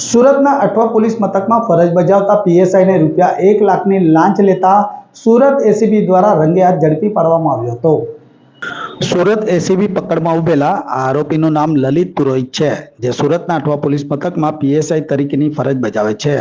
સુરતના અઠવા પોલીસ મથકમાં ફરજ બજાવતા પીએસઆઈને ₹1 લાખની લાંચ લેતા સુરત એસીબી દ્વારા રંગે હાથ ઝડપી પાડવામાં આવ્યો હતો। સુરત એસીબી પકડમાં ઉભેલા આ આરોપીનું નામ લલિત પુરોહિત છે, જે સુરતના અઠવા પોલીસ મથકમાં પીએસઆઈ તરીકેની ફરજ બજાવે છે।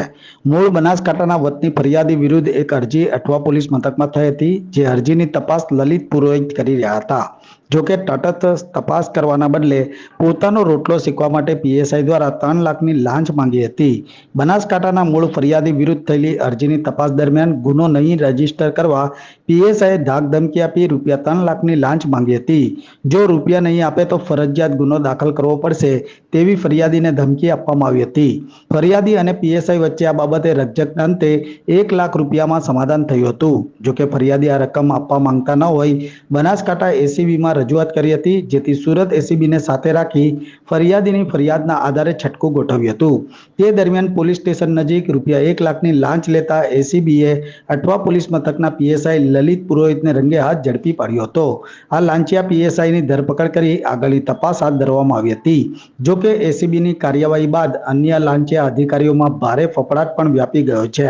મૂળ બનાસકાંઠાના વતની ફરિયાદી વિરુદ્ધ એક અરજી અઠવા પોલીસ મથકમાં થઈ હતી, જે અરજીની તપાસ લલિત પુરોહિત કરી રહ્યા હતા। જોકે તટસ્થ તપાસ કરવાના બદલે પોતાનો રોટલો શીખવા માટે પીએસઆઈ દ્વારા 3 લાખની લાંચ માંગી હતી। બનાસકાંઠાના મૂળ ફરિયાદી વિરુદ્ધ થયેલી અરજીની તપાસ દરમિયાન ગુનો નહીં રજીસ્ટર કરવા પીએસઆઈએ ધાક ધમકી આપી ₹3 લાખની લાંચ માંગી હતી। જો રૂપિયા નહીં આપે તો ફરજિયાત ગુનો દાખલ કરવો પડશે તેવી ફરિયાદીને ધમકી આપવામાં આવી હતી। ફરિયાદી અને પીએસઆઈ વચ્ચે આ બાબતે રકઝકના અંતે ₹1 લાખમાં સમાધાન થયું હતું। જોકે ફરિયાદી આ રકમ આપવા માંગતા ન હોય બનાસકાંઠા એસીબીમાં રજૂઆત કરી હતી, જેથી સુરત એસીબીને સાથે રાખી ફરિયાદીની ફરિયાદના આધારે છટકું ગોઠવ્યું હતું। તે દરમિયાન પોલીસ સ્ટેશન નજીક ₹1 લાખની લાંચ લેતા એસીબીએ અઠવા પોલીસ મથકના પીએસઆઈ લલિત પુરોહિતને રંગે હાથ ઝડપી પાડ્યો હતો। આ લાંચિયા પીએસઆઈની ધરપકડ કરી આગળની તપાસ હાથ ધરવામાં આવી હતી। જોકે એસીબીની કાર્યવાહી બાદ અન્ય લાંચિયા અધિકારીઓમાં ભારે ફફડાટ પણ વ્યાપી ગયો છે।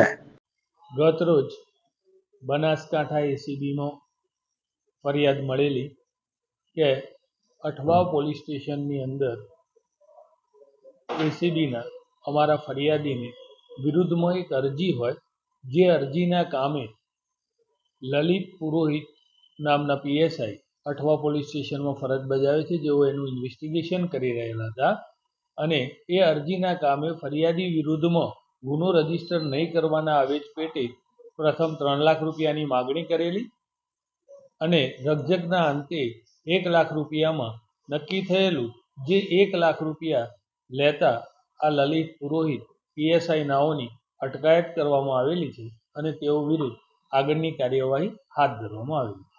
ગત રોજ બનાસકાંઠા એસીબીમાં ફરિયાદ મળેલી કે અઠવા પોલીસ સ્ટેશનની અંદર એસીબીના અમારા ફરિયાદીની વિરુદ્ધમાં એક અરજી હોય, જે અરજીના કામે લલિત પુરોહિત નામના પીએસઆઈ અઠવા પોલીસ સ્ટેશનમાં ફરજ બજાવે છે, જેઓ એનું ઇન્વેસ્ટિગેશન કરી રહેલા હતા અને એ અરજીના કામે ફરિયાદી વિરુદ્ધમાં ગુનો રજીસ્ટર નહીં કરવાના આવેજ પેટે પ્રથમ ₹3 લાખની માગણી કરેલી અને રકઝકના અંતે ₹1 લાખમાં નક્કી થયેલું, જે ₹1 લાખ લેતા આ લલિત પુરોહિત પીએસઆઈ નાઓની અટકાયત કરવામાં આવેલી છે અને તેઓ વિરુદ્ધ આગળની કાર્યવાહી હાથ ધરવામાં આવેલી છે।